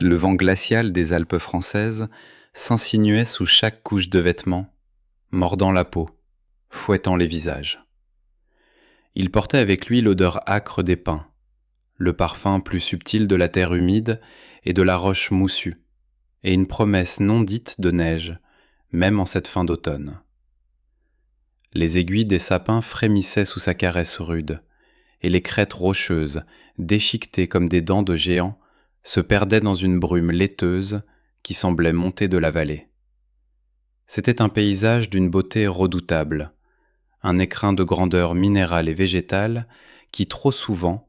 Le vent glacial des Alpes françaises s'insinuait sous chaque couche de vêtements, mordant la peau, fouettant les visages. Il portait avec lui l'odeur âcre des pins, le parfum plus subtil de la terre humide et de la roche moussue, et une promesse non dite de neige, même en cette fin d'automne. Les aiguilles des sapins frémissaient sous sa caresse rude, et les crêtes rocheuses, déchiquetées comme des dents de géants, se perdaient dans une brume laiteuse qui semblait monter de la vallée. C'était un paysage d'une beauté redoutable, un écrin de grandeur minérale et végétale qui trop souvent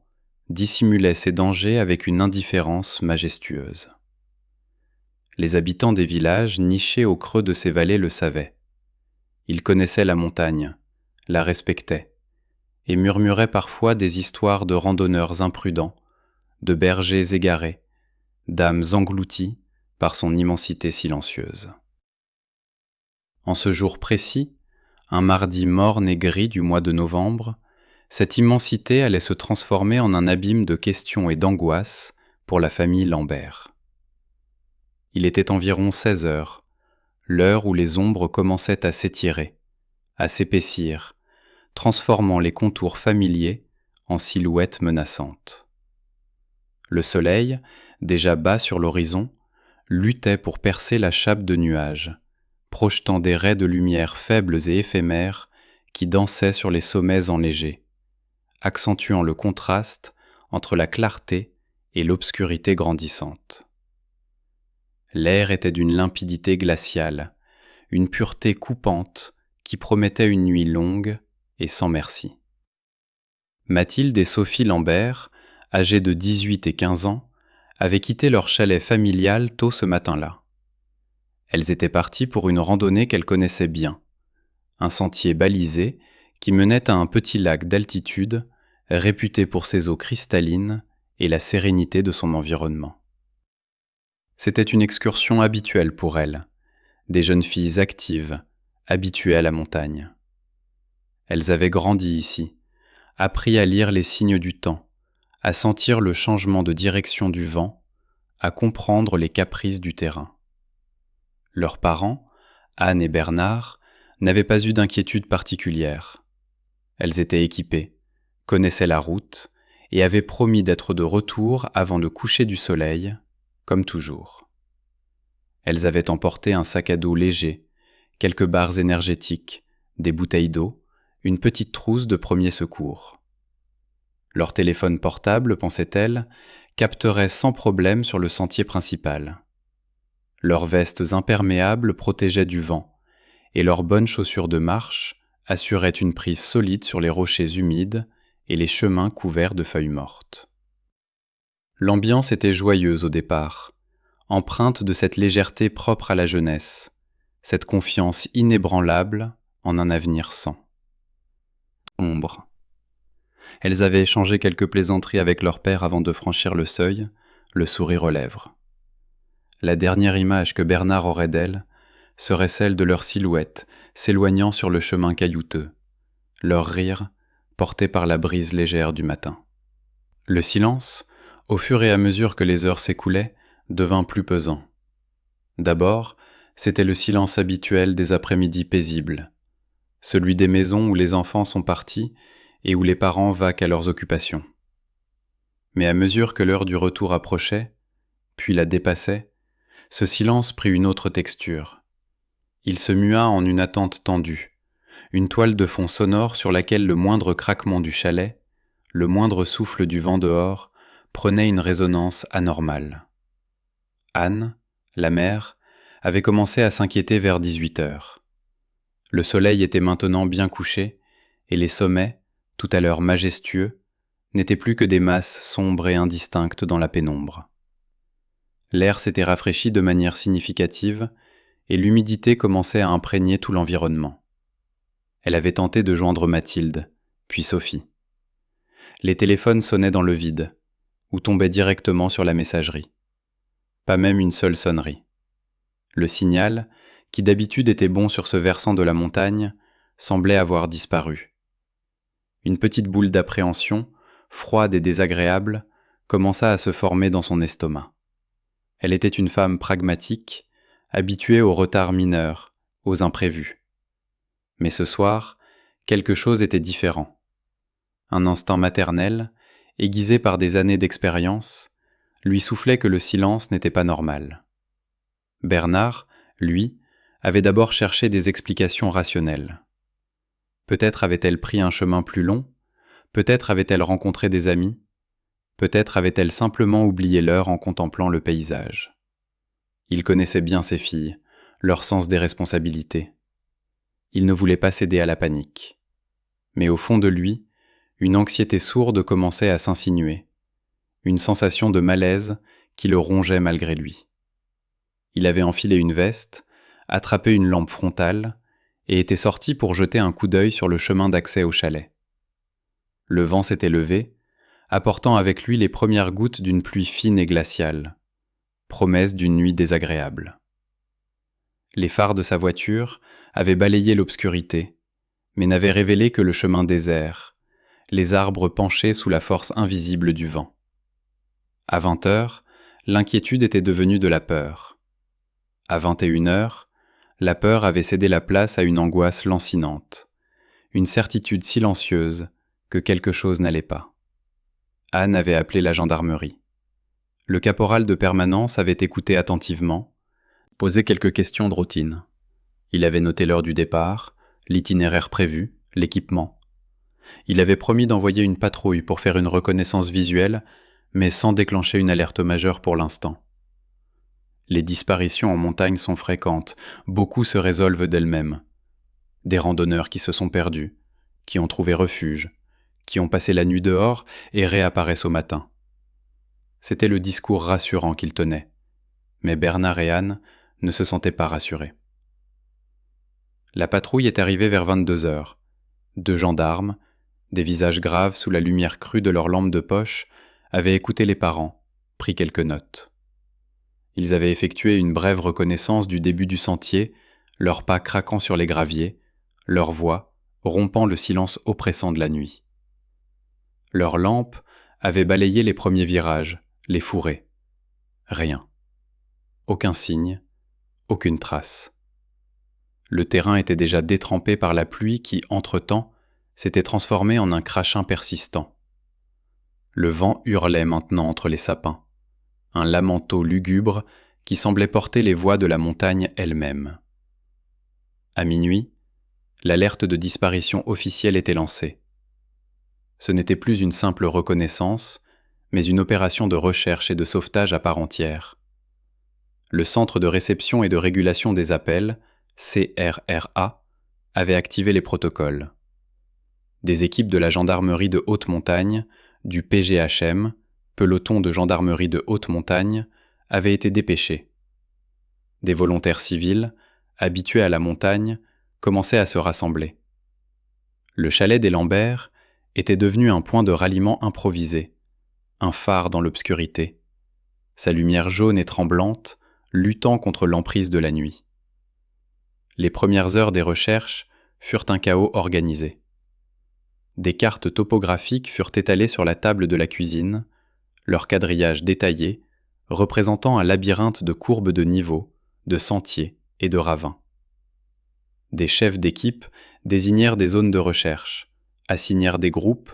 dissimulait ses dangers avec une indifférence majestueuse. Les habitants des villages nichés au creux de ces vallées le savaient. Ils connaissaient la montagne, la respectaient, et murmuraient parfois des histoires de randonneurs imprudents, de bergers égarés, d'âmes englouties par son immensité silencieuse. En ce jour précis, un mardi morne et gris du mois de novembre, cette immensité allait se transformer en un abîme de questions et d'angoisses pour la famille Lambert. Il était environ 16 heures, l'heure où les ombres commençaient à s'étirer, à s'épaissir, transformant les contours familiers en silhouettes menaçantes. Le soleil, déjà bas sur l'horizon, luttait pour percer la chape de nuages, projetant des raies de lumière faibles et éphémères qui dansaient sur les sommets enneigés, accentuant le contraste entre la clarté et l'obscurité grandissante. L'air était d'une limpidité glaciale, une pureté coupante qui promettait une nuit longue et sans merci. Mathilde et Sophie Lambert, âgées de 18 et 15 ans, avaient quitté leur chalet familial tôt ce matin-là. Elles étaient parties pour une randonnée qu'elles connaissaient bien, un sentier balisé qui menait à un petit lac d'altitude réputé pour ses eaux cristallines et la sérénité de son environnement. C'était une excursion habituelle pour elles, des jeunes filles actives, habituées à la montagne. Elles avaient grandi ici, appris à lire les signes du temps, à sentir le changement de direction du vent, à comprendre les caprices du terrain. Leurs parents, Anne et Bernard, n'avaient pas eu d'inquiétude particulière. Elles étaient équipées, connaissaient la route et avaient promis d'être de retour avant le coucher du soleil, comme toujours. Elles avaient emporté un sac à dos léger, quelques barres énergétiques, des bouteilles d'eau, une petite trousse de premiers secours. Leur téléphone portable, pensait-elle, capterait sans problème sur le sentier principal. Leurs vestes imperméables protégeaient du vent, et leurs bonnes chaussures de marche assuraient une prise solide sur les rochers humides et les chemins couverts de feuilles mortes. L'ambiance était joyeuse au départ, empreinte de cette légèreté propre à la jeunesse, cette confiance inébranlable en un avenir sans ombre. Elles avaient échangé quelques plaisanteries avec leur père avant de franchir le seuil, le sourire aux lèvres. La dernière image que Bernard aurait d'elles serait celle de leur silhouette s'éloignant sur le chemin caillouteux, leur rire porté par la brise légère du matin. Le silence, au fur et à mesure que les heures s'écoulaient, devint plus pesant. D'abord, c'était le silence habituel des après-midi paisibles, celui des maisons où les enfants sont partis et où les parents vaquent à leurs occupations. Mais à mesure que l'heure du retour approchait, puis la dépassait, ce silence prit une autre texture. Il se mua en une attente tendue, une toile de fond sonore sur laquelle le moindre craquement du chalet, le moindre souffle du vent dehors, prenait une résonance anormale. Anne, la mère, avait commencé à s'inquiéter vers 18 heures. Le soleil était maintenant bien couché, et les sommets, tout à l'heure majestueux, n'étaient plus que des masses sombres et indistinctes dans la pénombre. L'air s'était rafraîchi de manière significative, et l'humidité commençait à imprégner tout l'environnement. Elle avait tenté de joindre Mathilde, puis Sophie. Les téléphones sonnaient dans le vide, ou tombaient directement sur la messagerie. Pas même une seule sonnerie. Le signal, qui d'habitude était bon sur ce versant de la montagne, semblait avoir disparu. Une petite boule d'appréhension, froide et désagréable, commença à se former dans son estomac. Elle était une femme pragmatique, habituée aux retards mineurs, aux imprévus. Mais ce soir, quelque chose était différent. Un instinct maternel, aiguisé par des années d'expérience, lui soufflait que le silence n'était pas normal. Bernard, lui, avait d'abord cherché des explications rationnelles. Peut-être avait-elle pris un chemin plus long, peut-être avait-elle rencontré des amis, peut-être avait-elle simplement oublié l'heure en contemplant le paysage. Il connaissait bien ses filles, leur sens des responsabilités. Il ne voulait pas céder à la panique. Mais au fond de lui, une anxiété sourde commençait à s'insinuer, une sensation de malaise qui le rongeait malgré lui. Il avait enfilé une veste, attrapé une lampe frontale et était sorti pour jeter un coup d'œil sur le chemin d'accès au chalet. Le vent s'était levé, apportant avec lui les premières gouttes d'une pluie fine et glaciale, promesse d'une nuit désagréable. Les phares de sa voiture avaient balayé l'obscurité, mais n'avaient révélé que le chemin désert, les arbres penchés sous la force invisible du vent. À 20 heures, l'inquiétude était devenue de la peur. À 21 heures, la peur avait cédé la place à une angoisse lancinante, une certitude silencieuse que quelque chose n'allait pas. Anne avait appelé la gendarmerie. Le caporal de permanence avait écouté attentivement, posé quelques questions de routine. Il avait noté l'heure du départ, l'itinéraire prévu, l'équipement. Il avait promis d'envoyer une patrouille pour faire une reconnaissance visuelle, mais sans déclencher une alerte majeure pour l'instant. Les disparitions en montagne sont fréquentes, beaucoup se résolvent d'elles-mêmes. Des randonneurs qui se sont perdus, qui ont trouvé refuge, qui ont passé la nuit dehors et réapparaissent au matin. C'était le discours rassurant qu'il tenait, mais Bernard et Anne ne se sentaient pas rassurés. La patrouille est arrivée vers 22 heures. 2 gendarmes, des visages graves sous la lumière crue de leurs lampes de poche, avaient écouté les parents, pris quelques notes. Ils avaient effectué une brève reconnaissance du début du sentier, leurs pas craquant sur les graviers, leurs voix rompant le silence oppressant de la nuit. Leurs lampes avaient balayé les premiers virages, les fourrés. Rien. Aucun signe, aucune trace. Le terrain était déjà détrempé par la pluie qui, entre-temps, s'était transformée en un crachin persistant. Le vent hurlait maintenant entre les sapins, un lamento lugubre qui semblait porter les voix de la montagne elle-même. À minuit, l'alerte de disparition officielle était lancée. Ce n'était plus une simple reconnaissance, mais une opération de recherche et de sauvetage à part entière. Le Centre de réception et de régulation des appels, CRRA, avait activé les protocoles. Des équipes de la gendarmerie de haute montagne, du PGHM, peloton de gendarmerie de haute montagne, avaient été dépêchées. Des volontaires civils, habitués à la montagne, commençaient à se rassembler. Le chalet des Lambert était devenu un point de ralliement improvisé, un phare dans l'obscurité, sa lumière jaune et tremblante luttant contre l'emprise de la nuit. Les premières heures des recherches furent un chaos organisé. Des cartes topographiques furent étalées sur la table de la cuisine, leur quadrillage détaillé, représentant un labyrinthe de courbes de niveaux, de sentiers et de ravins. Des chefs d'équipe désignèrent des zones de recherche, assignèrent des groupes,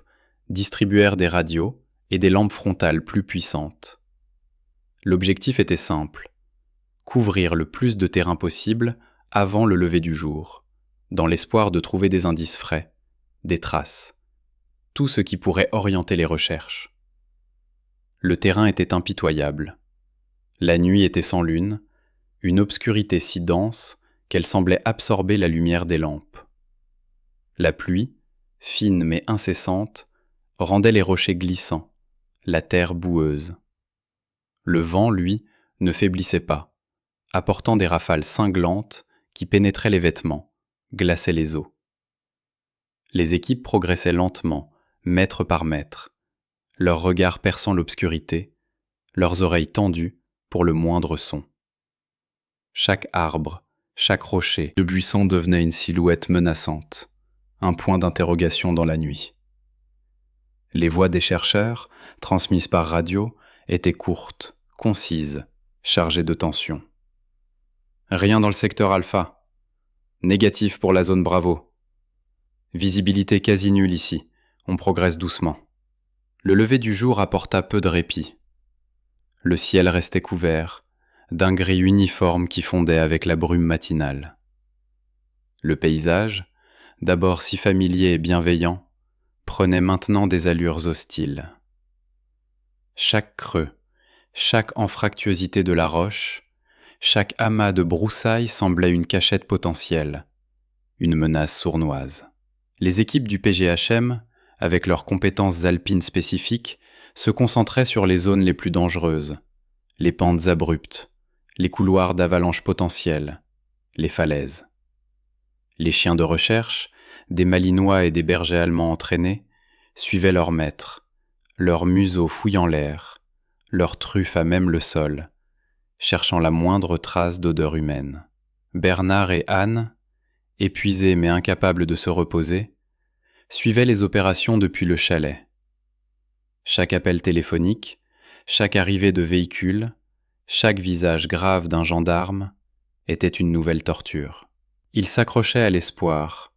distribuèrent des radios et des lampes frontales plus puissantes. L'objectif était simple, couvrir le plus de terrain possible avant le lever du jour, dans l'espoir de trouver des indices frais, des traces, tout ce qui pourrait orienter les recherches. Le terrain était impitoyable. La nuit était sans lune, une obscurité si dense qu'elle semblait absorber la lumière des lampes. La pluie, fine mais incessante, rendait les rochers glissants, la terre boueuse. Le vent, lui, ne faiblissait pas, apportant des rafales cinglantes qui pénétraient les vêtements, glaçaient les os. Les équipes progressaient lentement, mètre par mètre, leurs regards perçant l'obscurité, leurs oreilles tendues pour le moindre son. Chaque arbre, chaque rocher de buisson devenait une silhouette menaçante, un point d'interrogation dans la nuit. Les voix des chercheurs, transmises par radio, étaient courtes, concises, chargé de tension. Rien dans le secteur alpha. Négatif pour la zone Bravo. Visibilité quasi nulle ici, on progresse doucement. Le lever du jour apporta peu de répit. Le ciel restait couvert, d'un gris uniforme qui fondait avec la brume matinale. Le paysage, d'abord si familier et bienveillant, prenait maintenant des allures hostiles. Chaque creux, chaque anfractuosité de la roche, chaque amas de broussailles semblait une cachette potentielle, une menace sournoise. Les équipes du PGHM, avec leurs compétences alpines spécifiques, se concentraient sur les zones les plus dangereuses, les pentes abruptes, les couloirs d'avalanche potentiels, les falaises. Les chiens de recherche, des malinois et des bergers allemands entraînés, suivaient leur maître, leur museau fouillant l'air, leur truffe à même le sol, cherchant la moindre trace d'odeur humaine. Bernard et Anne, épuisés mais incapables de se reposer, suivaient les opérations depuis le chalet. Chaque appel téléphonique, chaque arrivée de véhicule, chaque visage grave d'un gendarme était une nouvelle torture. Ils s'accrochaient à l'espoir,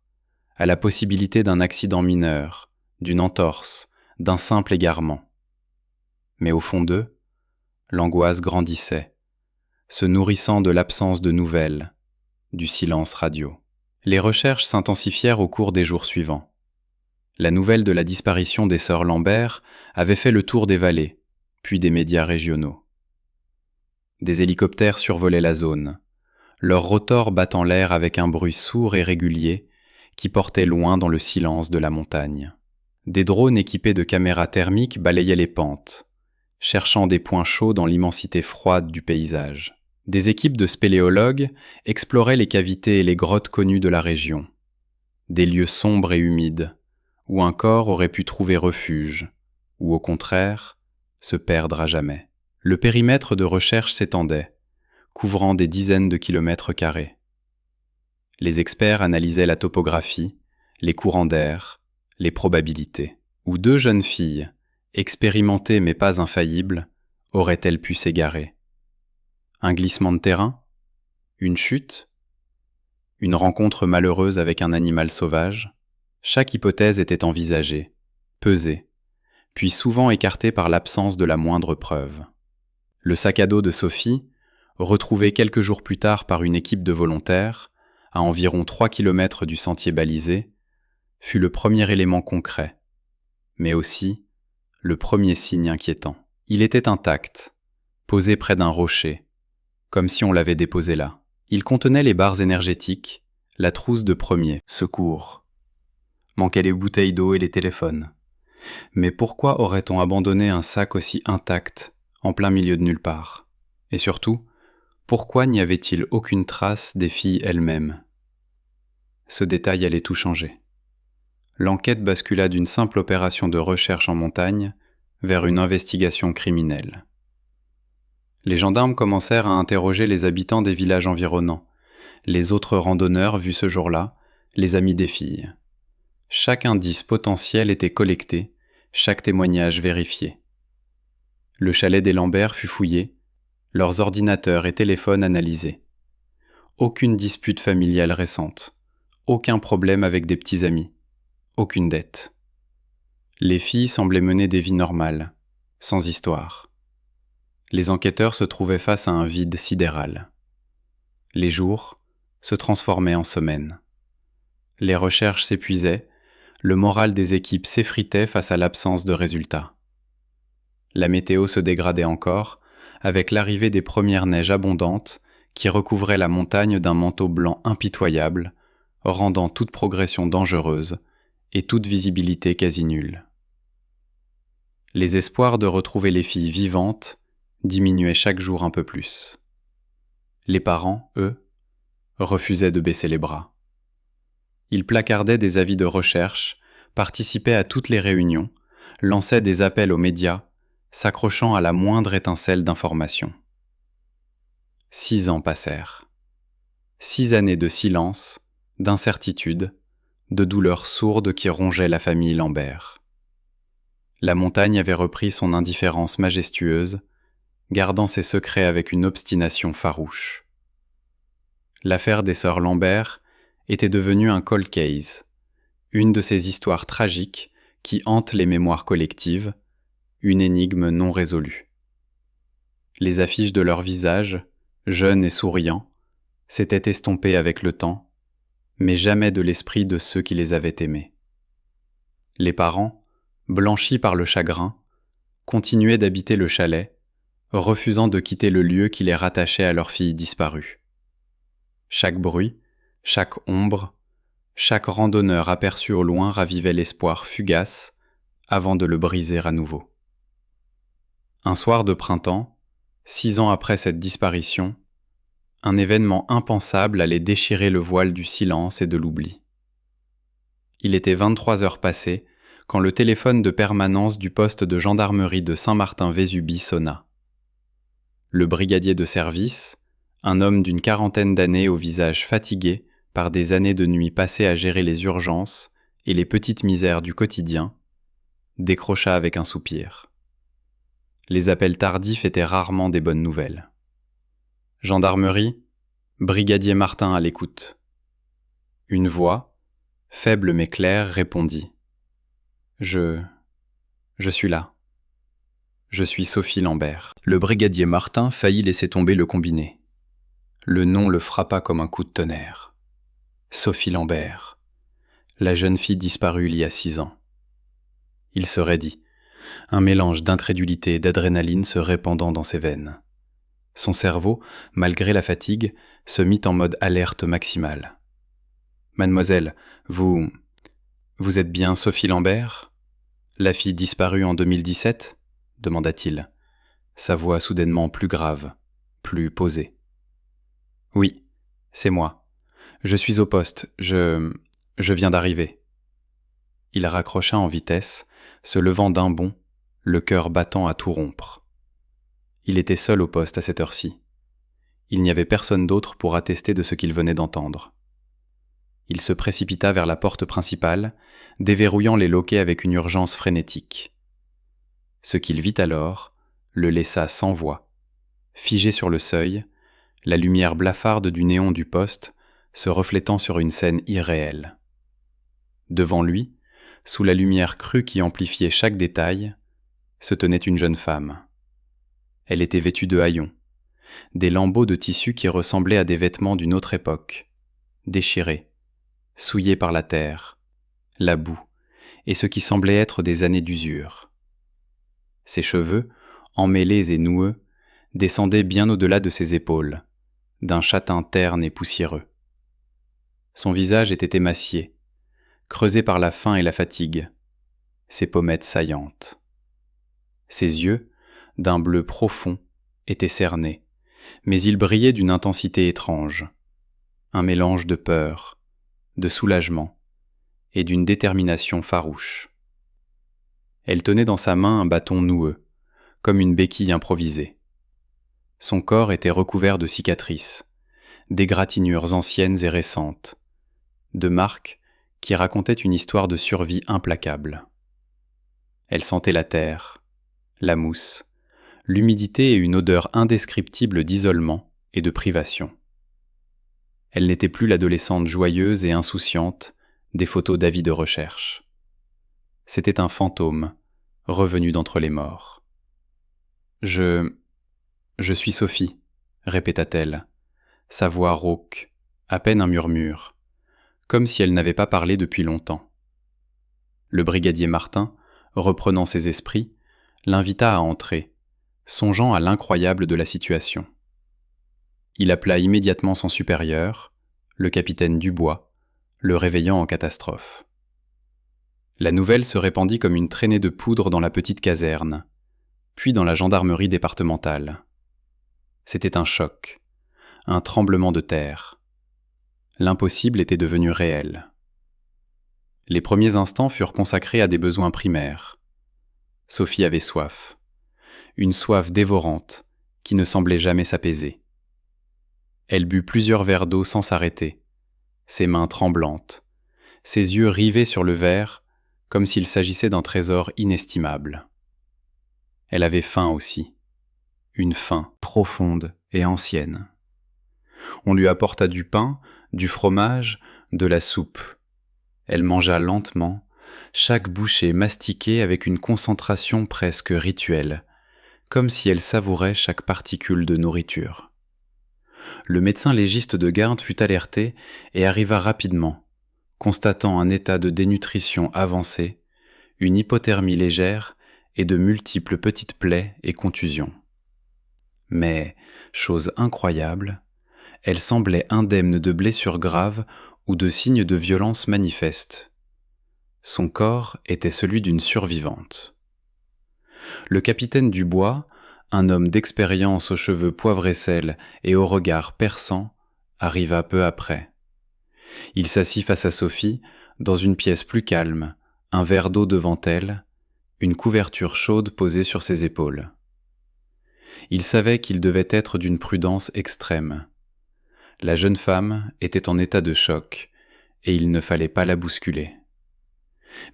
à la possibilité d'un accident mineur, d'une entorse, d'un simple égarement. Mais au fond d'eux, l'angoisse grandissait, se nourrissant de l'absence de nouvelles, du silence radio. Les recherches s'intensifièrent au cours des jours suivants. La nouvelle de la disparition des sœurs Lambert avait fait le tour des vallées, puis des médias régionaux. Des hélicoptères survolaient la zone, leurs rotors battant l'air avec un bruit sourd et régulier qui portait loin dans le silence de la montagne. Des drones équipés de caméras thermiques balayaient les pentes, cherchant des points chauds dans l'immensité froide du paysage. Des équipes de spéléologues exploraient les cavités et les grottes connues de la région, des lieux sombres et humides, où un corps aurait pu trouver refuge, ou au contraire, se perdre à jamais. Le périmètre de recherche s'étendait, couvrant des dizaines de kilomètres carrés. Les experts analysaient la topographie, les courants d'air, les probabilités. Où deux jeunes filles, expérimentées mais pas infaillibles, auraient-elles pu s'égarer? Un glissement de terrain? Une chute? Une rencontre malheureuse avec un animal sauvage? Chaque hypothèse était envisagée, pesée, puis souvent écartée par l'absence de la moindre preuve. Le sac à dos de Sophie, retrouvé quelques jours plus tard par une équipe de volontaires, à environ 3 km du sentier balisé, fut le premier élément concret, mais aussi le premier signe inquiétant. Il était intact, posé près d'un rocher, comme si on l'avait déposé là. Il contenait les barres énergétiques, la trousse de premier secours. Manquaient les bouteilles d'eau et les téléphones. Mais pourquoi aurait-on abandonné un sac aussi intact, en plein milieu de nulle part? Et surtout, pourquoi n'y avait-il aucune trace des filles elles-mêmes? Ce détail allait tout changer. L'enquête bascula d'une simple opération de recherche en montagne vers une investigation criminelle. Les gendarmes commencèrent à interroger les habitants des villages environnants, les autres randonneurs vus ce jour-là, les amis des filles. Chaque indice potentiel était collecté, chaque témoignage vérifié. Le chalet des Lambert fut fouillé, leurs ordinateurs et téléphones analysés. Aucune dispute familiale récente, aucun problème avec des petits amis, aucune dette. Les filles semblaient mener des vies normales, sans histoire. Les enquêteurs se trouvaient face à un vide sidéral. Les jours se transformaient en semaines. Les recherches s'épuisaient, le moral des équipes s'effritait face à l'absence de résultats. La météo se dégradait encore, avec l'arrivée des premières neiges abondantes qui recouvraient la montagne d'un manteau blanc impitoyable, rendant toute progression dangereuse et toute visibilité quasi nulle. Les espoirs de retrouver les filles vivantes diminuaient chaque jour un peu plus. Les parents, eux, refusaient de baisser les bras. Ils placardaient des avis de recherche, participaient à toutes les réunions, lançaient des appels aux médias, s'accrochant à la moindre étincelle d'information. 6 ans passèrent. 6 années de silence, d'incertitude, de douleurs sourdes qui rongeaient la famille Lambert. La montagne avait repris son indifférence majestueuse, gardant ses secrets avec une obstination farouche. L'affaire des sœurs Lambert était devenue un cold case, une de ces histoires tragiques qui hantent les mémoires collectives, une énigme non résolue. Les affiches de leurs visages, jeunes et souriants, s'étaient estompées avec le temps, mais jamais de l'esprit de ceux qui les avaient aimés. Les parents, blanchis par le chagrin, continuaient d'habiter le chalet, refusant de quitter le lieu qui les rattachait à leur fille disparue. Chaque bruit, chaque ombre, chaque randonneur aperçu au loin ravivait l'espoir fugace avant de le briser à nouveau. Un soir de printemps, 6 ans après cette disparition, un événement impensable allait déchirer le voile du silence et de l'oubli. Il était 23 heures passées quand le téléphone de permanence du poste de gendarmerie de Saint-Martin-Vésubie sonna. Le brigadier de service, un homme d'une quarantaine d'années au visage fatigué par des années de nuit passées à gérer les urgences et les petites misères du quotidien, décrocha avec un soupir. Les appels tardifs étaient rarement des bonnes nouvelles. Gendarmerie, brigadier Martin à l'écoute. Une voix, faible mais claire, répondit. Je suis là. Je suis Sophie Lambert. Le brigadier Martin faillit laisser tomber le combiné. Le nom le frappa comme un coup de tonnerre. Sophie Lambert, la jeune fille disparue il y a 6 ans. Il se raidit, un mélange d'incrédulité et d'adrénaline se répandant dans ses veines. Son cerveau, malgré la fatigue, se mit en mode alerte maximale. « Mademoiselle, vous êtes bien Sophie Lambert ? La fille disparue en 2017 ?» demanda-t-il, sa voix soudainement plus grave, plus posée. « Oui, c'est moi. Je suis au poste, je viens d'arriver. » Il raccrocha en vitesse, se levant d'un bond, le cœur battant à tout rompre. Il était seul au poste à cette heure-ci. Il n'y avait personne d'autre pour attester de ce qu'il venait d'entendre. Il se précipita vers la porte principale, déverrouillant les loquets avec une urgence frénétique. Ce qu'il vit alors le laissa sans voix, figé sur le seuil, la lumière blafarde du néon du poste se reflétant sur une scène irréelle. Devant lui, sous la lumière crue qui amplifiait chaque détail, se tenait une jeune femme. Elle était vêtue de haillons, des lambeaux de tissu qui ressemblaient à des vêtements d'une autre époque, déchirés, souillés par la terre, la boue et ce qui semblait être des années d'usure. Ses cheveux, emmêlés et noueux, descendaient bien au-delà de ses épaules, d'un châtain terne et poussiéreux. Son visage était émacié, creusé par la faim et la fatigue, ses pommettes saillantes. Ses yeux, d'un bleu profond, étaient cernés, mais ils brillaient d'une intensité étrange, un mélange de peur, de soulagement et d'une détermination farouche. Elle tenait dans sa main un bâton noueux, comme une béquille improvisée. Son corps était recouvert de cicatrices, d'égratignures anciennes et récentes, de marques qui racontaient une histoire de survie implacable. Elle sentait la terre, la mousse, l'humidité et une odeur indescriptible d'isolement et de privation. Elle n'était plus l'adolescente joyeuse et insouciante des photos d'avis de recherche. C'était un fantôme, revenu d'entre les morts. « Je suis Sophie », répéta-t-elle, sa voix rauque, à peine un murmure, comme si elle n'avait pas parlé depuis longtemps. Le brigadier Martin, reprenant ses esprits, l'invita à entrer, songeant à l'incroyable de la situation. Il appela immédiatement son supérieur, le capitaine Dubois, le réveillant en catastrophe. La nouvelle se répandit comme une traînée de poudre dans la petite caserne, puis dans la gendarmerie départementale. C'était un choc, un tremblement de terre. L'impossible était devenu réel. Les premiers instants furent consacrés à des besoins primaires. Sophie avait soif, une soif dévorante qui ne semblait jamais s'apaiser. Elle but plusieurs verres d'eau sans s'arrêter, ses mains tremblantes, ses yeux rivés sur le verre comme s'il s'agissait d'un trésor inestimable. Elle avait faim aussi. une faim profonde et ancienne. On lui apporta du pain, du fromage, de la soupe. Elle mangea lentement, chaque bouchée mastiquée avec une concentration presque rituelle, comme si elle savourait chaque particule de nourriture. Le médecin légiste de garde fut alerté et arriva rapidement, constatant un état de dénutrition avancé, une hypothermie légère et de multiples petites plaies et contusions. Mais, chose incroyable, elle semblait indemne de blessures graves ou de signes de violence manifestes. Son corps était celui d'une survivante. Le capitaine Dubois, un homme d'expérience aux cheveux poivre et sel et au regard perçant, arriva peu après. Il s'assit face à Sophie, dans une pièce plus calme, un verre d'eau devant elle, une couverture chaude posée sur ses épaules. Il savait qu'il devait être d'une prudence extrême. La jeune femme était en état de choc, et il ne fallait pas la bousculer.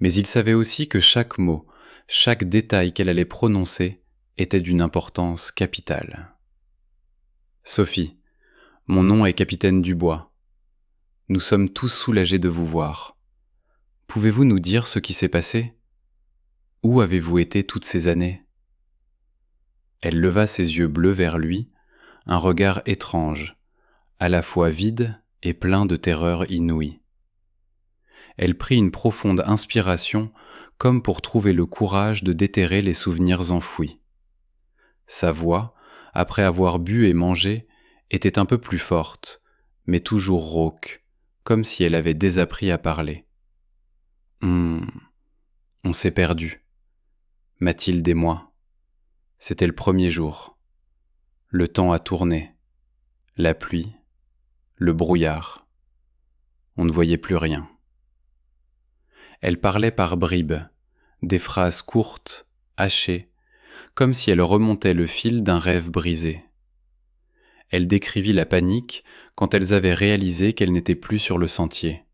Mais il savait aussi que chaque mot, chaque détail qu'elle allait prononcer était d'une importance capitale. « Sophie, mon nom est capitaine Dubois. Nous sommes tous soulagés de vous voir. Pouvez-vous nous dire ce qui s'est passé ? Où avez-vous été toutes ces années ?» Elle leva ses yeux bleus vers lui, un regard étrange, à la fois vide et plein de terreur inouïe. Elle prit une profonde inspiration comme pour trouver le courage de déterrer les souvenirs enfouis. Sa voix, après avoir bu et mangé, était un peu plus forte, mais toujours rauque, comme si elle avait désappris à parler. On s'est perdu. Mathilde et moi. C'était le premier jour. Le temps a tourné. La pluie, le brouillard. On ne voyait plus rien. Elle parlait par bribes, des phrases courtes, hachées, comme si elle remontait le fil d'un rêve brisé. Elle décrivit la panique quand elles avaient réalisé qu'elles n'étaient plus sur le sentier.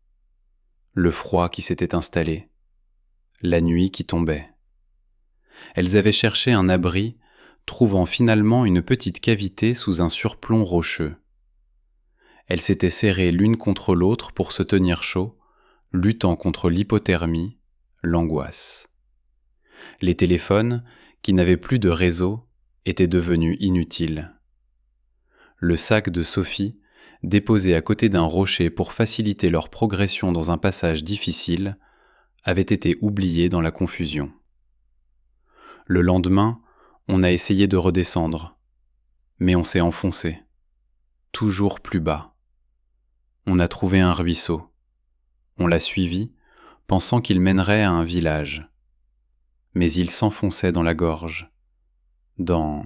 Le froid qui s'était installé, la nuit qui tombait. Elles avaient cherché un abri, trouvant finalement une petite cavité sous un surplomb rocheux. Elles s'étaient serrées l'une contre l'autre pour se tenir chaud, luttant contre l'hypothermie, l'angoisse. Les téléphones, qui n'avaient plus de réseau, étaient devenus inutiles. Le sac de Sophie, déposé à côté d'un rocher pour faciliter leur progression dans un passage difficile, avait été oublié dans la confusion. Le lendemain, on a essayé de redescendre, mais on s'est enfoncé, toujours plus bas. On a trouvé un ruisseau. On l'a suivi, pensant qu'il mènerait à un village. Mais il s'enfonçait dans la gorge, dans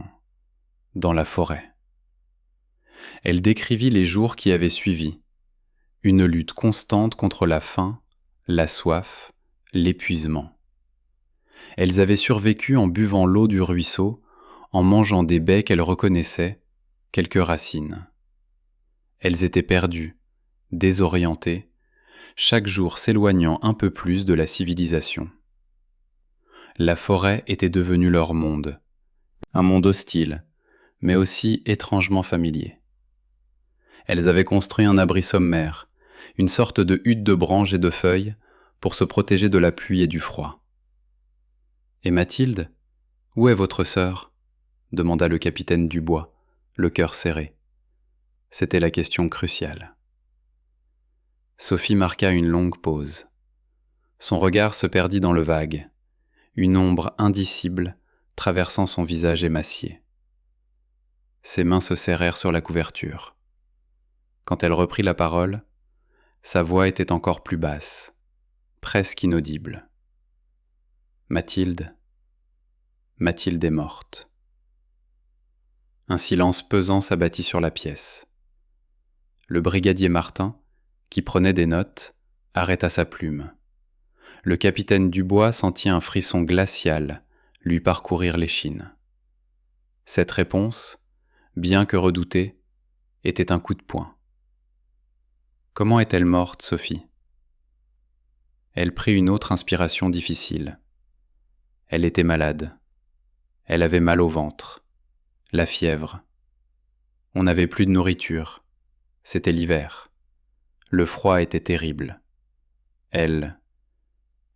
la forêt. Elle décrivit les jours qui avaient suivi, une lutte constante contre la faim, la soif, l'épuisement. Elles avaient survécu en buvant l'eau du ruisseau, en mangeant des baies qu'elles reconnaissaient, quelques racines. Elles étaient perdues, désorientées, chaque jour s'éloignant un peu plus de la civilisation. La forêt était devenue leur monde, un monde hostile, mais aussi étrangement familier. Elles avaient construit un abri sommaire, une sorte de hutte de branches et de feuilles, pour se protéger de la pluie et du froid. « Et Mathilde, où est votre sœur ?» demanda le capitaine Dubois, le cœur serré. C'était la question cruciale. Sophie marqua une longue pause. Son regard se perdit dans le vague, une ombre indicible traversant son visage émacié. Ses mains se serrèrent sur la couverture. Quand elle reprit la parole, sa voix était encore plus basse, presque inaudible. Mathilde est morte. Un silence pesant s'abattit sur la pièce. Le brigadier Martin, qui prenait des notes, arrêta sa plume. Le capitaine Dubois sentit un frisson glacial lui parcourir l'échine. Cette réponse, bien que redoutée, était un coup de poing. Comment est-elle morte, Sophie ? Elle prit une autre inspiration difficile. Elle était malade. Elle avait mal au ventre. la fièvre. On n'avait plus de nourriture. C'était l'hiver. Le froid était terrible. Elle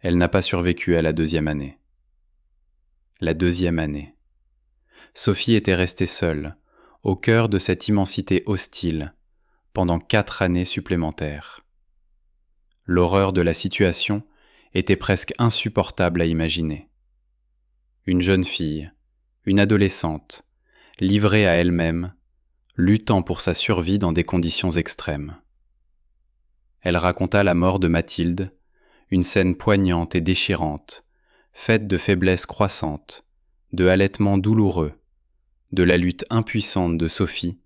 n'a pas survécu à la 2e année. La 2e année. Sophie était restée seule, au cœur de cette immensité hostile, pendant 4 années supplémentaires. L'horreur de la situation était presque insupportable à imaginer. Une jeune fille, une adolescente, livrée à elle-même, luttant pour sa survie dans des conditions extrêmes. Elle raconta la mort de Mathilde, une scène poignante et déchirante, faite de faiblesse croissante, de halètements douloureux, de la lutte impuissante de Sophie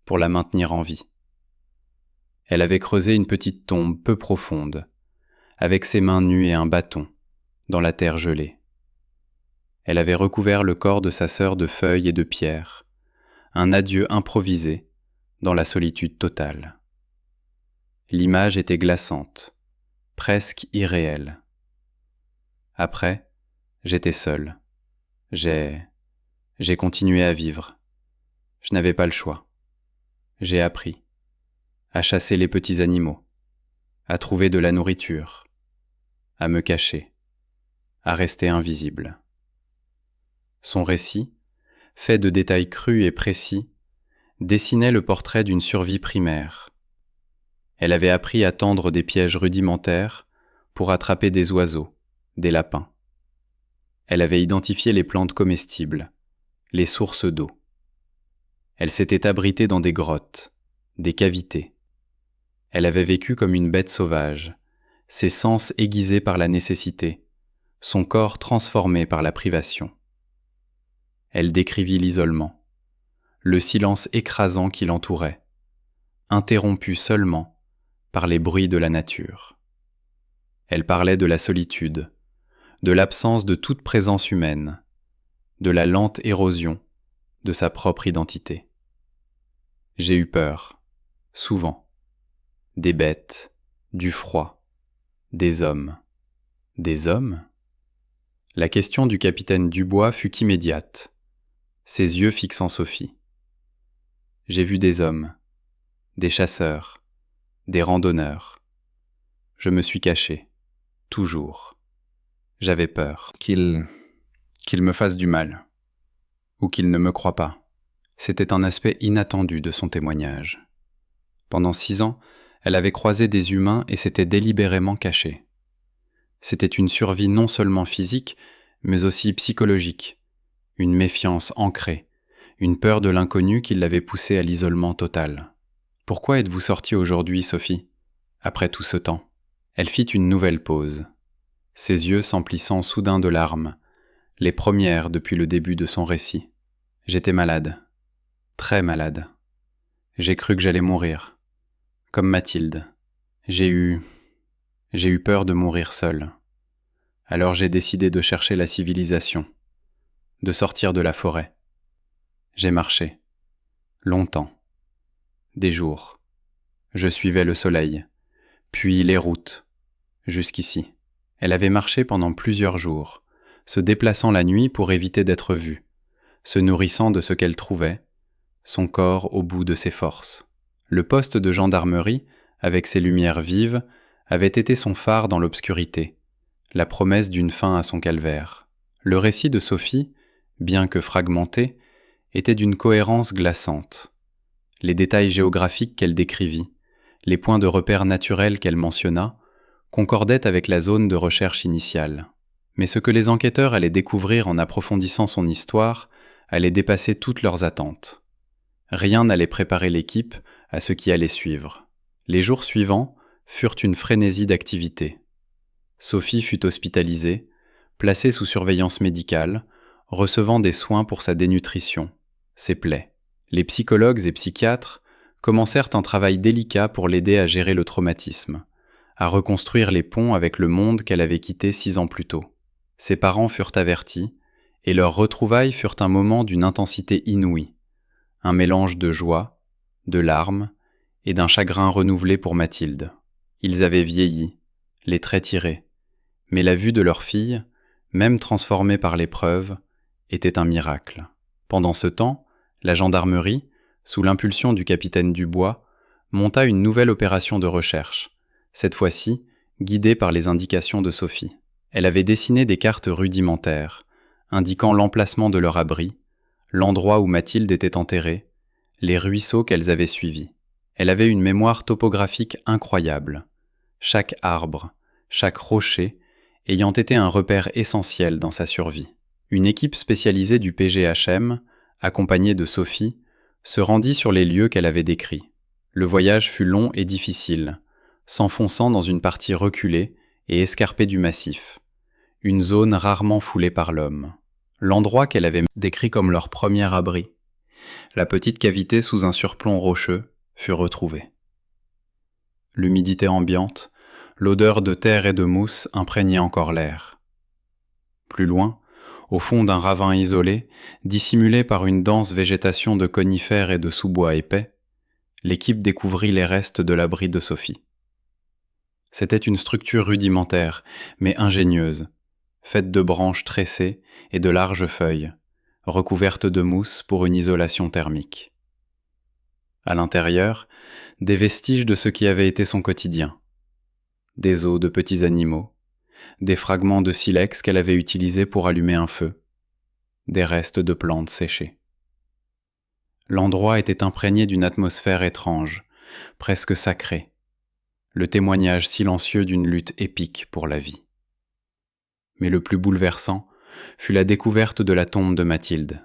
pour la maintenir en vie. Elle avait creusé une petite tombe peu profonde, avec ses mains nues et un bâton, dans la terre gelée. Elle avait recouvert le corps de sa sœur de feuilles et de pierres, un adieu improvisé dans la solitude totale. L'image était glaçante, presque irréelle. Après, j'étais seul. J'ai continué à vivre. Je n'avais pas le choix. J'ai appris à chasser les petits animaux, à trouver de la nourriture, à me cacher, à rester invisible. Son récit, fait de détails crus et précis, dessinait le portrait d'une survie primaire. Elle avait appris à tendre des pièges rudimentaires pour attraper des oiseaux, des lapins. Elle avait identifié les plantes comestibles, les sources d'eau. Elle s'était abritée dans des grottes, des cavités. Elle avait vécu comme une bête sauvage, ses sens aiguisés par la nécessité, son corps transformé par la privation. Elle décrivit l'isolement, le silence écrasant qui l'entourait, interrompu seulement par les bruits de la nature. Elle parlait de la solitude, de l'absence de toute présence humaine, de la lente érosion de sa propre identité. J'ai eu peur, souvent, des bêtes, du froid, des hommes. Des hommes ? La question du capitaine Dubois fut immédiate, ses yeux fixant Sophie. J'ai vu des hommes, des chasseurs, des randonneurs. Je me suis caché, toujours. J'avais peur qu'il me fasse du mal, ou qu'il ne me croie pas. C'était un aspect inattendu de son témoignage. Pendant 6 ans, elle avait croisé des humains et s'était délibérément cachée. C'était une survie non seulement physique, mais aussi psychologique, une méfiance ancrée, une peur de l'inconnu qui l'avait poussée à l'isolement total. « Pourquoi êtes-vous sortie aujourd'hui, Sophie, après tout ce temps ?» Elle fit une nouvelle pause, ses yeux s'emplissant soudain de larmes, les premières depuis le début de son récit. « J'étais malade, très malade. J'ai cru que j'allais mourir, comme Mathilde. J'ai eu peur de mourir seule. Alors j'ai décidé de chercher la civilisation, de sortir de la forêt. J'ai marché, longtemps, des jours. Je suivais le soleil, puis les routes, jusqu'ici. » Elle avait marché pendant plusieurs jours, se déplaçant la nuit pour éviter d'être vue, se nourrissant de ce qu'elle trouvait, son corps au bout de ses forces. Le poste de gendarmerie, avec ses lumières vives, avait été son phare dans l'obscurité, la promesse d'une fin à son calvaire. Le récit de Sophie, bien que fragmenté, était d'une cohérence glaçante. Les détails géographiques qu'elle décrivit, les points de repère naturels qu'elle mentionna, concordaient avec la zone de recherche initiale. Mais ce que les enquêteurs allaient découvrir en approfondissant son histoire allait dépasser toutes leurs attentes. Rien n'allait préparer l'équipe à ce qui allait suivre. Les jours suivants furent une frénésie d'activité. Sophie fut hospitalisée, placée sous surveillance médicale, recevant des soins pour sa dénutrition, ses plaies. Les psychologues et psychiatres commencèrent un travail délicat pour l'aider à gérer le traumatisme, à reconstruire les ponts avec le monde qu'elle avait quitté 6 ans plus tôt. Ses parents furent avertis, et leurs retrouvailles furent un moment d'une intensité inouïe, un mélange de joie, de larmes et d'un chagrin renouvelé pour Mathilde. Ils avaient vieilli, les traits tirés, mais la vue de leur fille, même transformée par l'épreuve, était un miracle. Pendant ce temps, La gendarmerie, sous l'impulsion du capitaine Dubois, monta une nouvelle opération de recherche, cette fois-ci guidée par les indications de Sophie. Elle avait dessiné des cartes rudimentaires, indiquant l'emplacement de leur abri, l'endroit où Mathilde était enterrée, les ruisseaux qu'elles avaient suivis. Elle avait une mémoire topographique incroyable, chaque arbre, chaque rocher ayant été un repère essentiel dans sa survie. Une équipe spécialisée du PGHM, accompagnée de Sophie, se rendit sur les lieux qu'elle avait décrits. Le voyage fut long et difficile, s'enfonçant dans une partie reculée et escarpée du massif, une zone rarement foulée par l'homme. L'endroit qu'elle avait décrit comme leur premier abri, la petite cavité sous un surplomb rocheux, fut retrouvée. L'humidité ambiante, l'odeur de terre et de mousse imprégnaient encore l'air. Plus loin, au fond d'un ravin isolé, dissimulé par une dense végétation de conifères et de sous-bois épais, l'équipe découvrit les restes de l'abri de Sophie. C'était une structure rudimentaire, mais ingénieuse, faite de branches tressées et de larges feuilles, recouvertes de mousse pour une isolation thermique. À l'intérieur, des vestiges de ce qui avait été son quotidien. Des os de petits animaux, des fragments de silex qu'elle avait utilisés pour allumer un feu, des restes de plantes séchées. L'endroit était imprégné d'une atmosphère étrange, presque sacrée, le témoignage silencieux d'une lutte épique pour la vie. Mais le plus bouleversant fut la découverte de la tombe de Mathilde.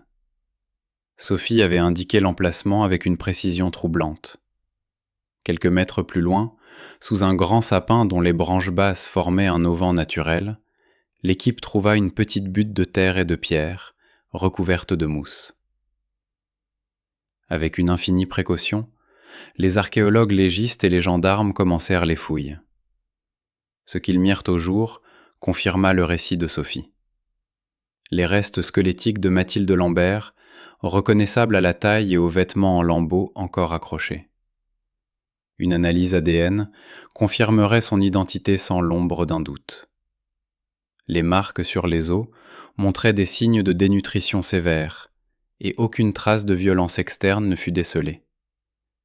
Sophie avait indiqué l'emplacement avec une précision troublante. Quelques mètres plus loin, sous un grand sapin dont les branches basses formaient un auvent naturel, l'équipe trouva une petite butte de terre et de pierre, recouverte de mousse. Avec une infinie précaution, les archéologues légistes et les gendarmes commencèrent les fouilles. Ce qu'ils mirent au jour confirma le récit de Sophie. Les restes squelettiques de Mathilde Lambert, reconnaissables à la taille et aux vêtements en lambeaux encore accrochés. Une analyse ADN confirmerait son identité sans l'ombre d'un doute. Les marques sur les os montraient des signes de dénutrition sévère, et aucune trace de violence externe ne fut décelée,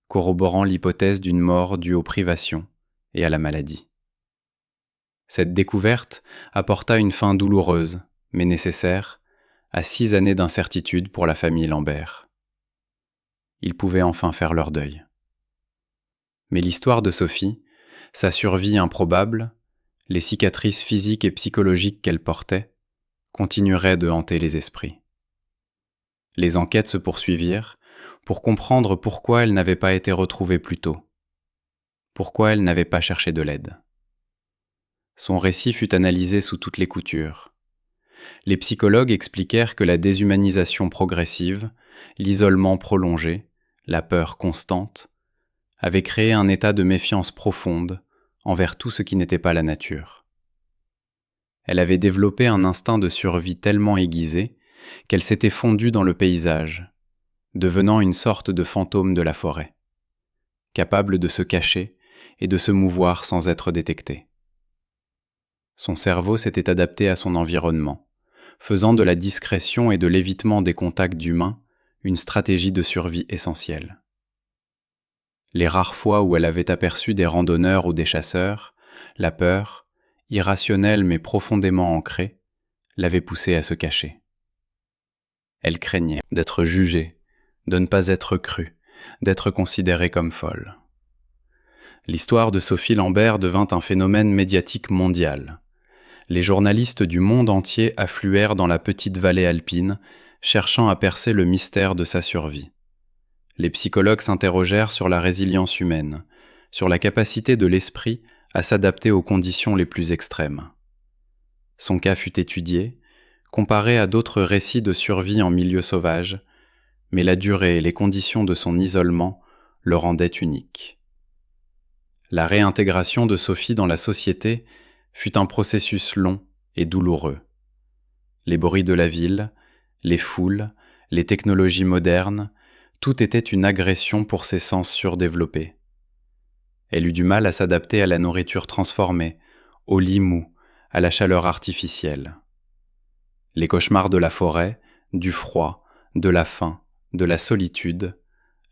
corroborant l'hypothèse d'une mort due aux privations et à la maladie. Cette découverte apporta une fin douloureuse, mais nécessaire, à 6 années d'incertitude pour la famille Lambert. Ils pouvaient enfin faire leur deuil. Mais l'histoire de Sophie, sa survie improbable, les cicatrices physiques et psychologiques qu'elle portait, continueraient de hanter les esprits. Les enquêtes se poursuivirent pour comprendre pourquoi elle n'avait pas été retrouvée plus tôt, pourquoi elle n'avait pas cherché de l'aide. Son récit fut analysé sous toutes les coutures. Les psychologues expliquèrent que la déshumanisation progressive, l'isolement prolongé, la peur constante, avaient créé un état de méfiance profonde envers tout ce qui n'était pas la nature. Elle avait développé un instinct de survie tellement aiguisé qu'elle s'était fondue dans le paysage, devenant une sorte de fantôme de la forêt, capable de se cacher et de se mouvoir sans être détectée. Son cerveau s'était adapté à son environnement, faisant de la discrétion et de l'évitement des contacts humains une stratégie de survie essentielle. Les rares fois où elle avait aperçu des randonneurs ou des chasseurs, la peur, irrationnelle mais profondément ancrée, l'avait poussée à se cacher. Elle craignait d'être jugée, de ne pas être crue, d'être considérée comme folle. L'histoire de Sophie Lambert devint un phénomène médiatique mondial. Les journalistes du monde entier affluèrent dans la petite vallée alpine, cherchant à percer le mystère de sa survie. Les psychologues s'interrogèrent sur la résilience humaine, sur la capacité de l'esprit à s'adapter aux conditions les plus extrêmes. Son cas fut étudié, comparé à d'autres récits de survie en milieu sauvage, mais la durée et les conditions de son isolement le rendaient unique. La réintégration de Sophie dans la société fut un processus long et douloureux. Les bruits de la ville, les foules, les technologies modernes, tout était une agression pour ses sens surdéveloppés. Elle eut du mal à s'adapter à la nourriture transformée, au lit mou, à la chaleur artificielle. Les cauchemars de la forêt, du froid, de la faim, de la solitude,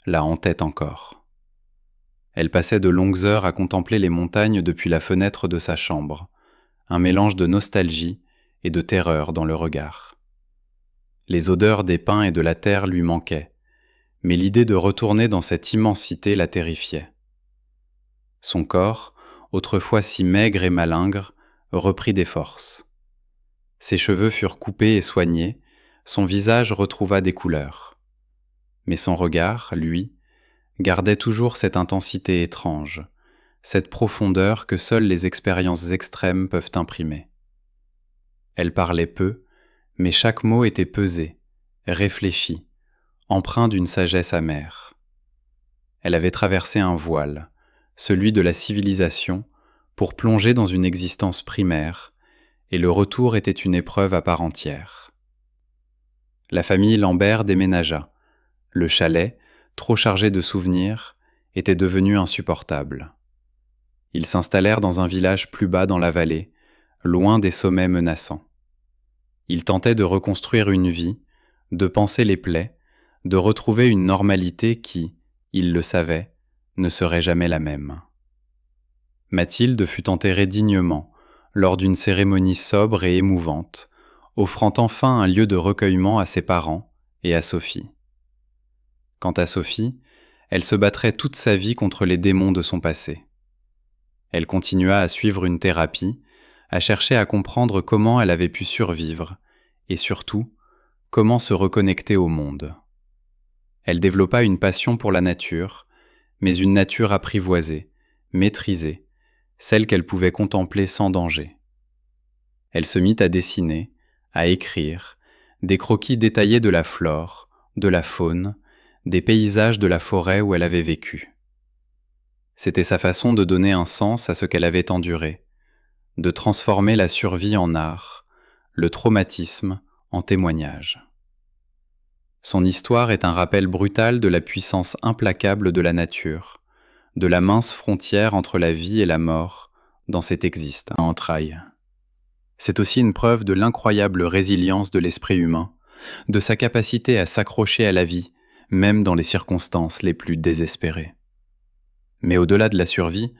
la hantait encore. Elle passait de longues heures à contempler les montagnes depuis la fenêtre de sa chambre, un mélange de nostalgie et de terreur dans le regard. Les odeurs des pins et de la terre lui manquaient, mais l'idée de retourner dans cette immensité la terrifiait. Son corps, autrefois si maigre et malingre, reprit des forces. Ses cheveux furent coupés et soignés, son visage retrouva des couleurs. Mais son regard, lui, gardait toujours cette intensité étrange, cette profondeur que seules les expériences extrêmes peuvent imprimer. Elle parlait peu, mais chaque mot était pesé, réfléchi, empreint d'une sagesse amère. Elle avait traversé un voile, celui de la civilisation, pour plonger dans une existence primaire, et le retour était une épreuve à part entière. La famille Lambert déménagea. Le chalet, trop chargé de souvenirs, était devenu insupportable. Ils s'installèrent dans un village plus bas dans la vallée, loin des sommets menaçants. Ils tentaient de reconstruire une vie, de panser les plaies, de retrouver une normalité qui, ils le savaient, ne serait jamais la même. Mathilde fut enterrée dignement, lors d'une cérémonie sobre et émouvante, offrant enfin un lieu de recueillement à ses parents et à Sophie. Quant à Sophie, elle se battrait toute sa vie contre les démons de son passé. Elle continua à suivre une thérapie, à chercher à comprendre comment elle avait pu survivre, et surtout, comment se reconnecter au monde. Elle développa une passion pour la nature, mais une nature apprivoisée, maîtrisée, celle qu'elle pouvait contempler sans danger. Elle se mit à dessiner, à écrire, des croquis détaillés de la flore, de la faune, des paysages de la forêt où elle avait vécu. C'était sa façon de donner un sens à ce qu'elle avait enduré, de transformer la survie en art, le traumatisme en témoignage. Son histoire est un rappel brutal de la puissance implacable de la nature, de la mince frontière entre la vie et la mort dans cet existence à entrailles. C'est aussi une preuve de l'incroyable résilience de l'esprit humain, de sa capacité à s'accrocher à la vie, même dans les circonstances les plus désespérées. Mais au-delà de la survie,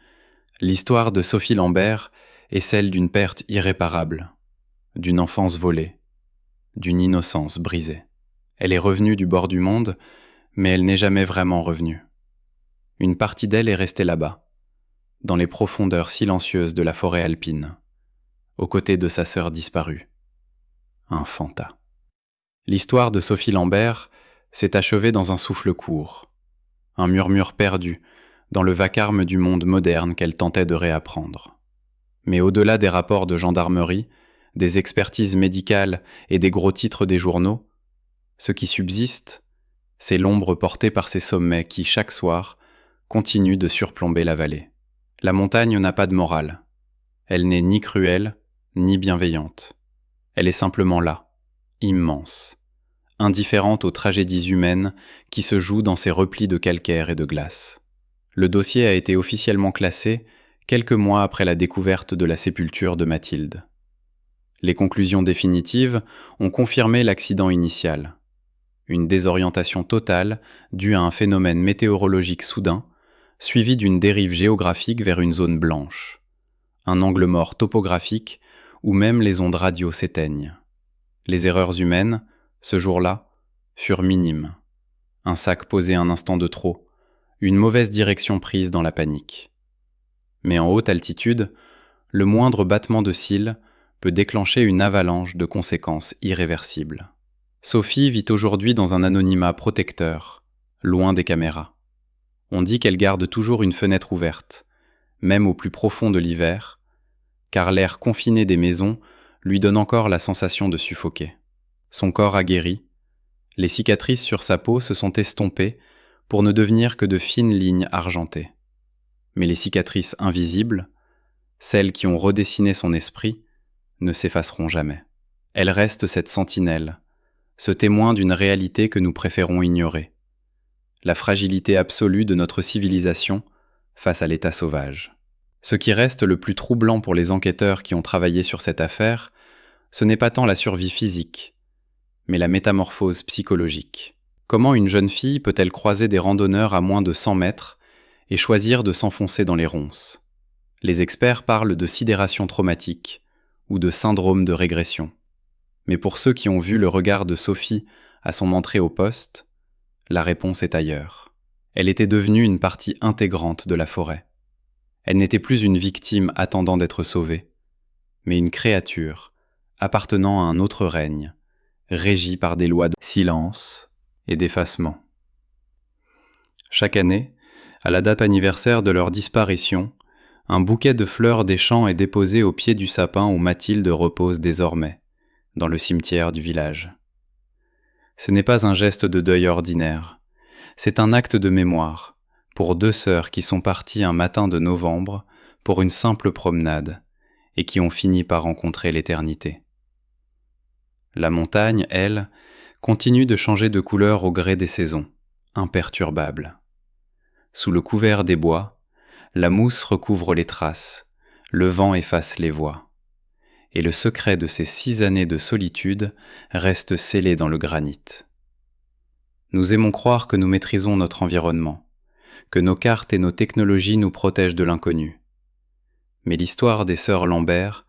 l'histoire de Sophie Lambert est celle d'une perte irréparable, d'une enfance volée, d'une innocence brisée. Elle est revenue du bord du monde, mais elle n'est jamais vraiment revenue. Une partie d'elle est restée là-bas, dans les profondeurs silencieuses de la forêt alpine, aux côtés de sa sœur disparue, un Fanta. L'histoire de Sophie Lambert s'est achevée dans un souffle court, un murmure perdu dans le vacarme du monde moderne qu'elle tentait de réapprendre. Mais au-delà des rapports de gendarmerie, des expertises médicales et des gros titres des journaux, ce qui subsiste, c'est l'ombre portée par ces sommets qui, chaque soir, continuent de surplomber la vallée. La montagne n'a pas de morale. Elle n'est ni cruelle, ni bienveillante. Elle est simplement là, immense, indifférente aux tragédies humaines qui se jouent dans ces replis de calcaire et de glace. Le dossier a été officiellement classé quelques mois après la découverte de la sépulture de Mathilde. Les conclusions définitives ont confirmé l'accident initial. Une désorientation totale due à un phénomène météorologique soudain, suivi d'une dérive géographique vers une zone blanche. Un angle mort topographique où même les ondes radio s'éteignent. Les erreurs humaines, ce jour-là, furent minimes. Un sac posé un instant de trop, une mauvaise direction prise dans la panique. Mais en haute altitude, le moindre battement de cils peut déclencher une avalanche de conséquences irréversibles. Sophie vit aujourd'hui dans un anonymat protecteur, loin des caméras. On dit qu'elle garde toujours une fenêtre ouverte, même au plus profond de l'hiver, car l'air confiné des maisons lui donne encore la sensation de suffoquer. Son corps a guéri, les cicatrices sur sa peau se sont estompées pour ne devenir que de fines lignes argentées. Mais les cicatrices invisibles, celles qui ont redessiné son esprit, ne s'effaceront jamais. Elles restent cette sentinelle, ce témoin d'une réalité que nous préférons ignorer. La fragilité absolue de notre civilisation face à l'état sauvage. Ce qui reste le plus troublant pour les enquêteurs qui ont travaillé sur cette affaire, ce n'est pas tant la survie physique, mais la métamorphose psychologique. Comment une jeune fille peut-elle croiser des randonneurs à moins de 100 mètres et choisir de s'enfoncer dans les ronces? Les experts parlent de sidération traumatique ou de syndrome de régression. Mais pour ceux qui ont vu le regard de Sophie à son entrée au poste, la réponse est ailleurs. Elle était devenue une partie intégrante de la forêt. Elle n'était plus une victime attendant d'être sauvée, mais une créature appartenant à un autre règne, régie par des lois de silence et d'effacement. Chaque année, à la date anniversaire de leur disparition, un bouquet de fleurs des champs est déposé au pied du sapin où Mathilde repose désormais, dans le cimetière du village. Ce n'est pas un geste de deuil ordinaire, c'est un acte de mémoire pour deux sœurs qui sont parties un matin de novembre pour une simple promenade et qui ont fini par rencontrer l'éternité. La montagne, elle, continue de changer de couleur au gré des saisons, imperturbable. Sous le couvert des bois, la mousse recouvre les traces, le vent efface les voies. Et le secret de ces 6 années de solitude reste scellé dans le granit. Nous aimons croire que nous maîtrisons notre environnement, que nos cartes et nos technologies nous protègent de l'inconnu. Mais l'histoire des sœurs Lambert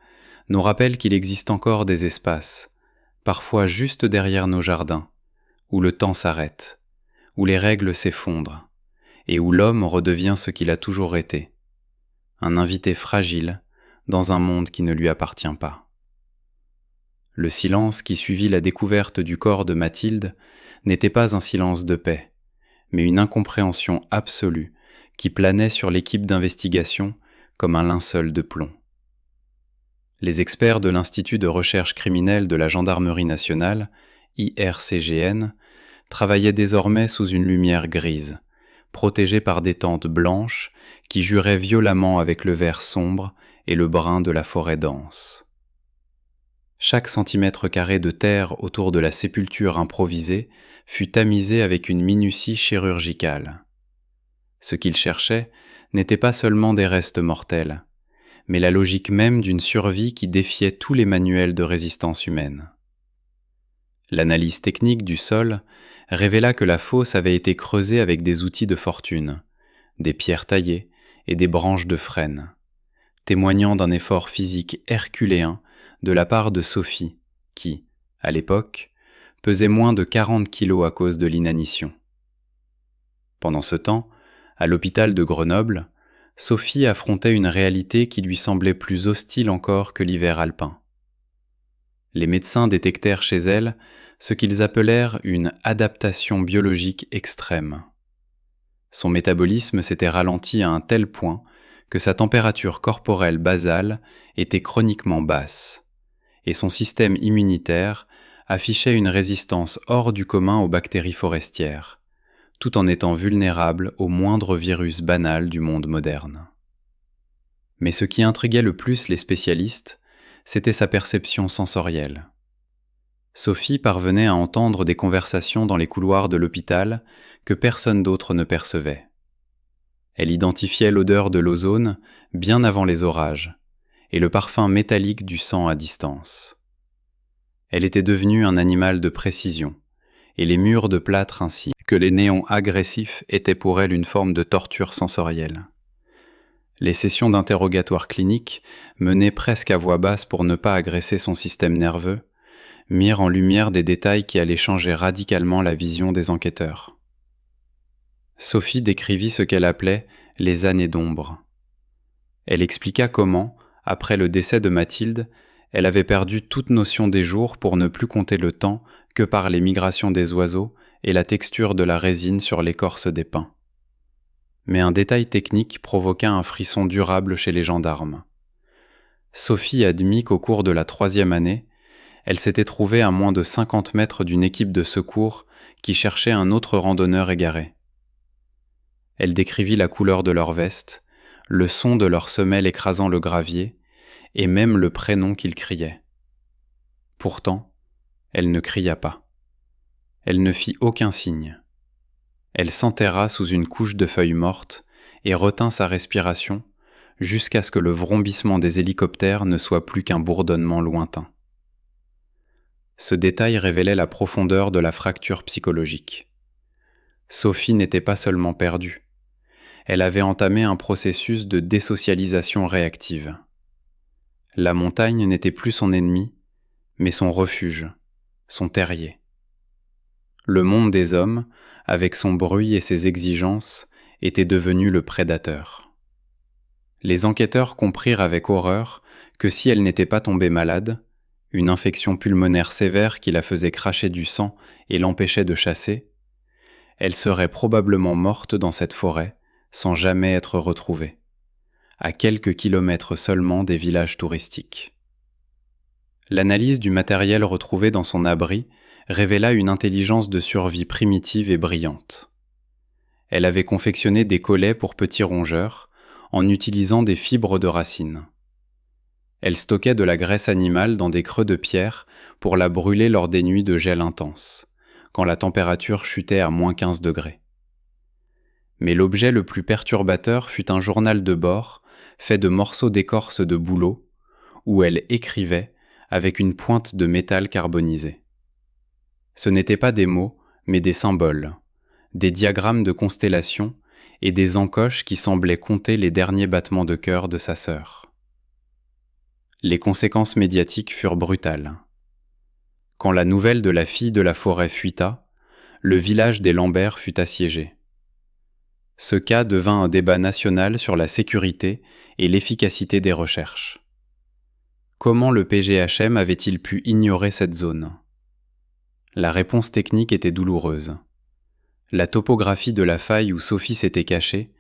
nous rappelle qu'il existe encore des espaces, parfois juste derrière nos jardins, où le temps s'arrête, où les règles s'effondrent, et où l'homme redevient ce qu'il a toujours été, un invité fragile dans un monde qui ne lui appartient pas. Le silence qui suivit la découverte du corps de Mathilde n'était pas un silence de paix, mais une incompréhension absolue qui planait sur l'équipe d'investigation comme un linceul de plomb. Les experts de l'Institut de recherche criminelle de la Gendarmerie nationale, IRCGN, travaillaient désormais sous une lumière grise, protégés par des tentes blanches qui juraient violemment avec le vert sombre et le brun de la forêt dense. Chaque centimètre carré de terre autour de la sépulture improvisée fut tamisé avec une minutie chirurgicale. Ce qu'ils cherchaient n'était pas seulement des restes mortels, mais la logique même d'une survie qui défiait tous les manuels de résistance humaine. L'analyse technique du sol révéla que la fosse avait été creusée avec des outils de fortune, des pierres taillées et des branches de frêne, témoignant d'un effort physique herculéen de la part de Sophie, qui, à l'époque, pesait moins de 40 kilos à cause de l'inanition. Pendant ce temps, à l'hôpital de Grenoble, Sophie affrontait une réalité qui lui semblait plus hostile encore que l'hiver alpin. Les médecins détectèrent chez elle ce qu'ils appelèrent une adaptation biologique extrême. Son métabolisme s'était ralenti à un tel point que sa température corporelle basale était chroniquement basse, et son système immunitaire affichait une résistance hors du commun aux bactéries forestières, tout en étant vulnérable au moindre virus banal du monde moderne. Mais ce qui intriguait le plus les spécialistes, c'était sa perception sensorielle. Sophie parvenait à entendre des conversations dans les couloirs de l'hôpital que personne d'autre ne percevait. Elle identifiait l'odeur de l'ozone bien avant les orages et le parfum métallique du sang à distance. Elle était devenue un animal de précision, et les murs de plâtre ainsi que les néons agressifs étaient pour elle une forme de torture sensorielle. Les sessions d'interrogatoire clinique, menées presque à voix basse pour ne pas agresser son système nerveux, mirent en lumière des détails qui allaient changer radicalement la vision des enquêteurs. Sophie décrivit ce qu'elle appelait « les années d'ombre ». Elle expliqua comment, après le décès de Mathilde, elle avait perdu toute notion des jours pour ne plus compter le temps que par les migrations des oiseaux et la texture de la résine sur l'écorce des pins. Mais un détail technique provoqua un frisson durable chez les gendarmes. Sophie admit qu'au cours de la 3e année, elle s'était trouvée à moins de 50 mètres d'une équipe de secours qui cherchait un autre randonneur égaré. Elle décrivit la couleur de leur veste, le son de leur semelle écrasant le gravier, et même le prénom qu'ils criaient. Pourtant, elle ne cria pas. Elle ne fit aucun signe. Elle s'enterra sous une couche de feuilles mortes et retint sa respiration jusqu'à ce que le vrombissement des hélicoptères ne soit plus qu'un bourdonnement lointain. Ce détail révélait la profondeur de la fracture psychologique. Sophie n'était pas seulement perdue. Elle avait entamé un processus de désocialisation réactive. La montagne n'était plus son ennemi, mais son refuge, son terrier. Le monde des hommes, avec son bruit et ses exigences, était devenu le prédateur. Les enquêteurs comprirent avec horreur que si elle n'était pas tombée malade, une infection pulmonaire sévère qui la faisait cracher du sang et l'empêchait de chasser, elle serait probablement morte dans cette forêt sans jamais être retrouvée, à quelques kilomètres seulement des villages touristiques. L'analyse du matériel retrouvé dans son abri révéla une intelligence de survie primitive et brillante. Elle avait confectionné des collets pour petits rongeurs en utilisant des fibres de racines. Elle stockait de la graisse animale dans des creux de pierre pour la brûler lors des nuits de gel intense, quand la température chutait à -15 degrés. Mais l'objet le plus perturbateur fut un journal de bord fait de morceaux d'écorce de bouleau, où elle écrivait avec une pointe de métal carbonisé. Ce n'étaient pas des mots, mais des symboles, des diagrammes de constellations et des encoches qui semblaient compter les derniers battements de cœur de sa sœur. Les conséquences médiatiques furent brutales. Quand la nouvelle de la fille de la forêt fuita, le village des Lambert fut assiégé. Ce cas devint un débat national sur la sécurité et l'efficacité des recherches. Comment le PGHM avait-il pu ignorer cette zone ? La réponse technique était douloureuse. La topographie de la faille où Sophie s'était cachée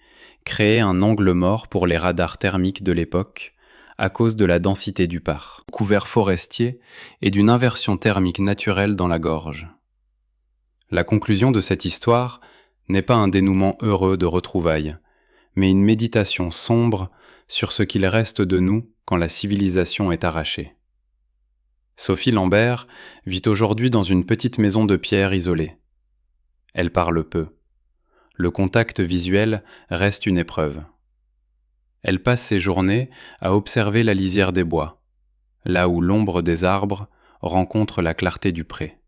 créait un angle mort pour les radars thermiques de l'époque à cause de la densité du parc, couvert forestier et d'une inversion thermique naturelle dans la gorge. La conclusion de cette histoire n'est pas un dénouement heureux de retrouvailles, mais une méditation sombre sur ce qu'il reste de nous quand la civilisation est arrachée. Sophie Lambert vit aujourd'hui dans une petite maison de pierre isolée. Elle parle peu. Le contact visuel reste une épreuve. Elle passe ses journées à observer la lisière des bois, là où l'ombre des arbres rencontre la clarté du pré.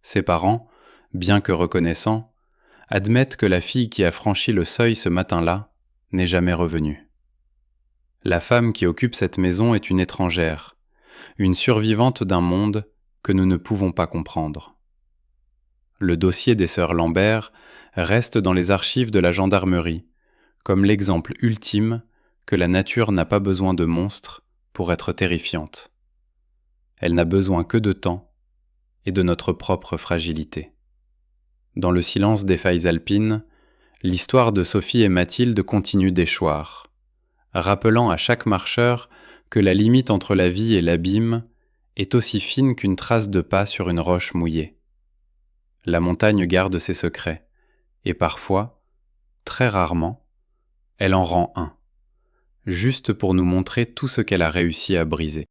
Ses parents, bien que reconnaissants, admettent que la fille qui a franchi le seuil ce matin-là n'est jamais revenue. La femme qui occupe cette maison est une étrangère, une survivante d'un monde que nous ne pouvons pas comprendre. Le dossier des sœurs Lambert reste dans les archives de la gendarmerie, comme l'exemple ultime que la nature n'a pas besoin de monstres pour être terrifiante. Elle n'a besoin que de temps et de notre propre fragilité. Dans le silence des failles alpines, l'histoire de Sophie et Mathilde continue d'échoir, rappelant à chaque marcheur que la limite entre la vie et l'abîme est aussi fine qu'une trace de pas sur une roche mouillée. La montagne garde ses secrets, et parfois, très rarement, elle en rend un, juste pour nous montrer tout ce qu'elle a réussi à briser.